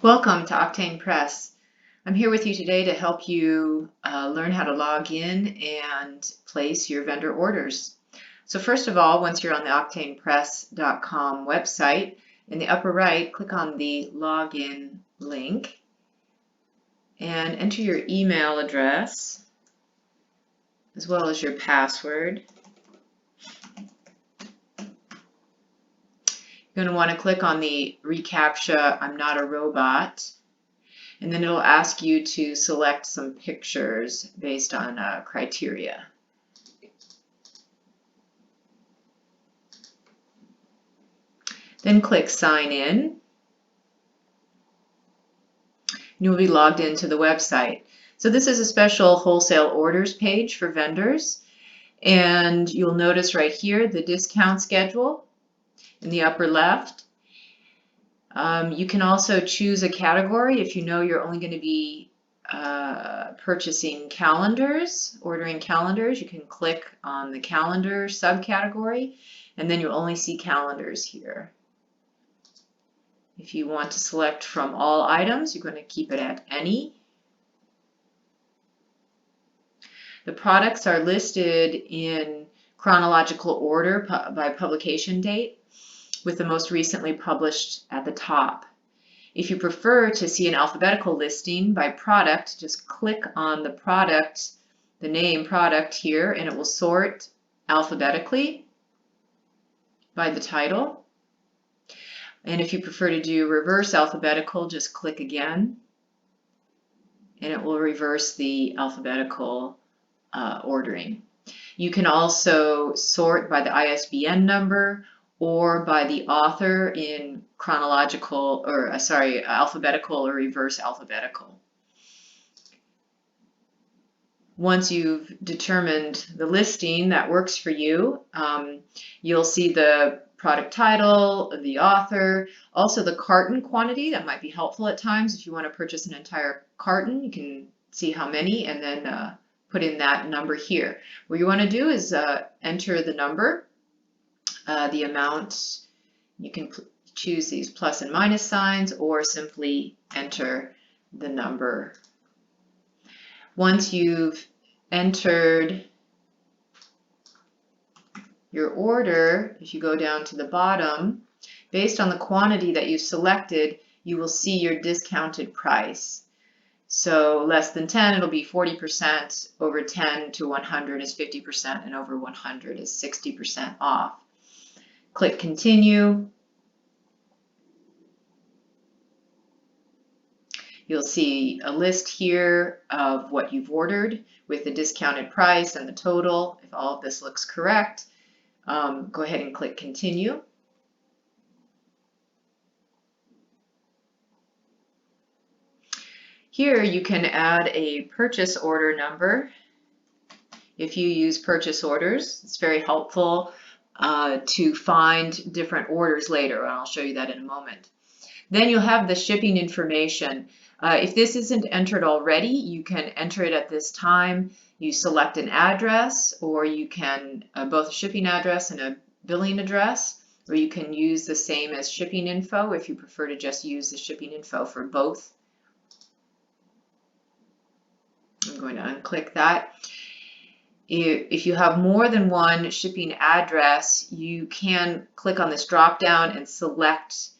Welcome to Octane Press. I'm here with you today to help you learn how to log in and place your vendor orders. So first of all, once you're on the octanepress.com website, in the upper right, click on the login link and enter your email address as well as your password. You're going to want to click on the reCAPTCHA I'm not a robot, and then it'll ask you to select some pictures based on criteria. Then click sign in. You'll be logged into the website. So this is a special wholesale orders page for vendors, and you'll notice right here the discount schedule in the upper left. You can also choose a category if you know you're only going to be purchasing calendars, ordering calendars. You can click on the calendar subcategory, and then you'll only see calendars here. If you want to select from all items, you're going to keep it at any. The products are listed in chronological order by publication date, with the most recently published at the top. If you prefer to see an alphabetical listing by product, just click on the product, the name product here, and it will sort alphabetically by the title. And if you prefer to do reverse alphabetical, just click again, and it will reverse the alphabetical ordering. You can also sort by the ISBN number or by the author in chronological, or alphabetical or reverse alphabetical. Once you've determined the listing that works for you, you'll see the product title, the author, also the carton quantity. That might be helpful at times. If you want to purchase an entire carton, you can see how many and then put in that number here. What you want to do is enter the number, the amount. You can choose these plus and minus signs or simply enter the number. Once you've entered your order, if you go down to the bottom, based on the quantity that you selected, you will see your discounted price. So less than 10, it'll be 40%, over 10 to 100 is 50%, and over 100 is 60% off. Click continue. You'll see a list here of what you've ordered with the discounted price and the total. If all of this looks correct, go ahead and click continue. Here you can add a purchase order number if you use purchase orders. It's very helpful to find different orders later, and I'll show you that in a moment. Then you'll have the shipping information. If this isn't entered already, you can enter it at this time. You select an address, or you can both a shipping address and a billing address, or you can use the same as shipping info if you prefer to just use the shipping info for both. I'm going to unclick that. If you have more than one shipping address, you can click on this drop down and select.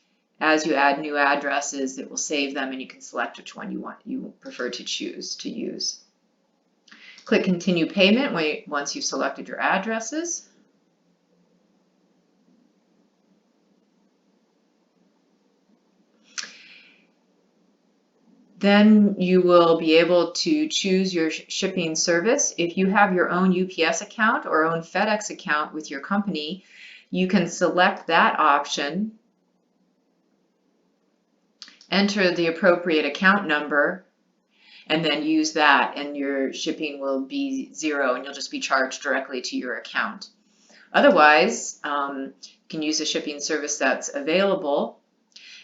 As you add new addresses, it will save them, and you can select which one you prefer to choose to use. Click continue payment once you've selected your addresses. Then you will be able to choose your shipping service. If you have your own UPS account or own FedEx account with your company, you can select that option, enter the appropriate account number, and then use that, and your shipping will be zero and you'll just be charged directly to your account. Otherwise, you can use a shipping service that's available.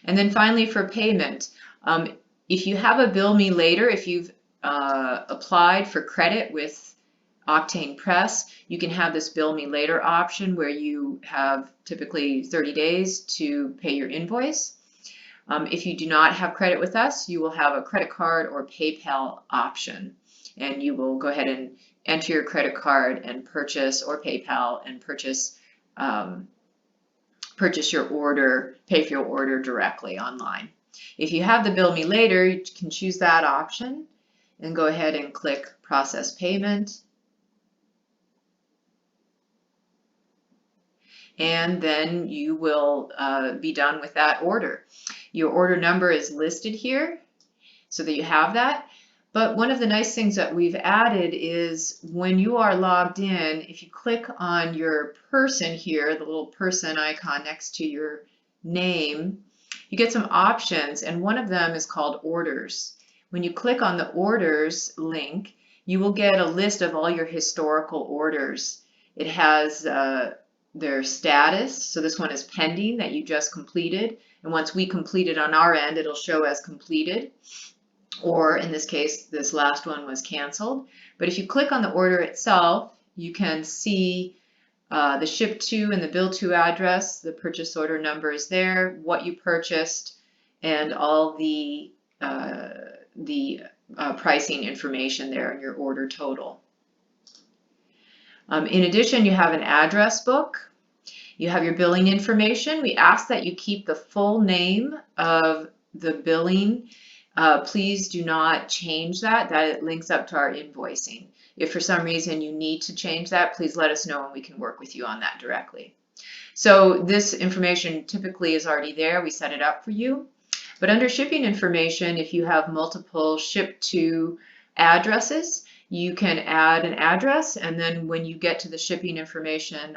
And then finally, for payment, if you have a bill me later, if you've applied for credit with Octane Press, you can have this bill me later option where you have typically 30 days to pay your invoice. If you do not have credit with us, you will have a credit card or PayPal option, and you will go ahead and enter your credit card and purchase, or PayPal and purchase your order, pay for your order directly online. If you have the Bill Me Later, you can choose that option and go ahead and click Process Payment. And then you will be done with that order. Your order number is listed here so that you have that. But one of the nice things that we've added is when you are logged in, if you click on your person here, the little person icon next to your name, you get some options, and one of them is called Orders. When you click on the Orders link, you will get a list of all your historical orders. It has their status, so this one is pending, that you just completed, and once we complete it on our end, it'll show as completed, or in this case, this last one was canceled. But if you click on the order itself, you can see the ship to and the bill to address, the purchase order number is there, what you purchased, and all the pricing information there in your order total. In addition, you have an address book. You have your billing information. We ask that you keep the full name of the billing. Please do not change that. That links up to our invoicing. If for some reason you need to change that, please let us know and we can work with you on that directly. So this information typically is already there. We set it up for you. But under shipping information, if you have multiple ship to addresses, you can add an address, and then when you get to the shipping information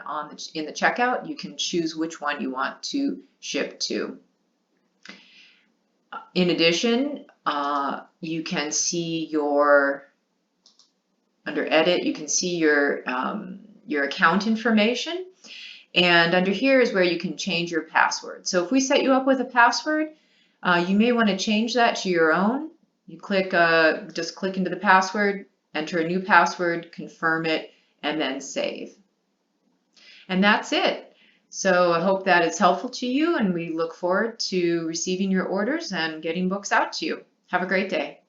in the checkout, you can choose which one you want to ship to. In addition, you can see under Edit, you can see your account information, and under here is where you can change your password. So if we set you up with a password, you may want to change that to your own. You just click into the password, enter a new password, confirm it, and then save. And that's it. So I hope that is helpful to you, and we look forward to receiving your orders and getting books out to you. Have a great day.